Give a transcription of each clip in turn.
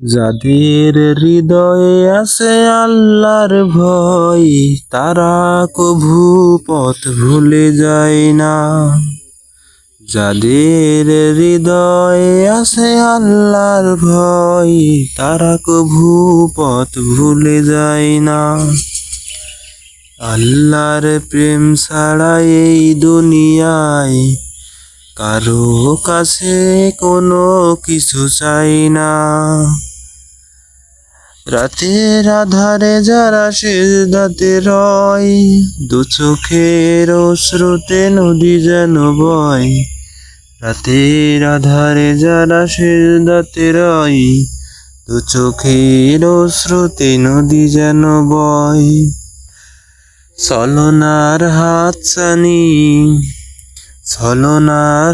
যাদের হৃদয়ে আছে আল্লাহর ভয়, তারা কভু পথ ভুলে যায় না। যাদের হৃদয়ে আছে আল্লাহর ভয়, তারা কভু পথ ভুলে যায় না। আল্লাহর প্রেম ছাড়া এই দুনিয়ায় কারো কাছে কোনো কিছু চাই না। রাতের আধারে যারা সিজদাতে রয়, দু চোখের অশ্রুতে নদী যেন বয়। রাতের আধারে যারা সিজদাতে রয়, দু চোখের অশ্রুতে নদী যেন বয়। ছলনার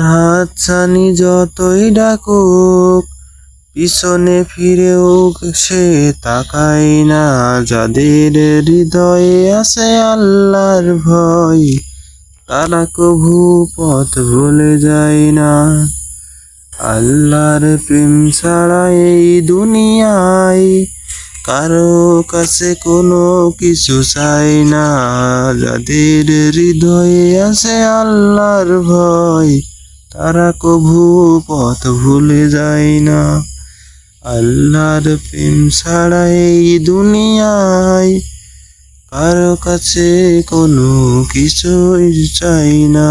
হাতছানি যতই ডাকুক, পিছনে ফিরেও সে তাকায় না। যাদের হৃদয়ে আছে আল্লাহর ভয়, তারা কভু পথ ভুলে যায় না। আল্লাহর প্রেম ছাড়া এই দুনিয়ায় কারো কাছে কোনো কিছু চাই না। যাদের হৃদয়ে আছে আল্লাহর ভয়, তারা কভু পথ ভুলে যায় না। আল্লাহর প্রেম ছাড়া এই দুনিয়ায় কারো কাছে কোনো কিছুই চাই না।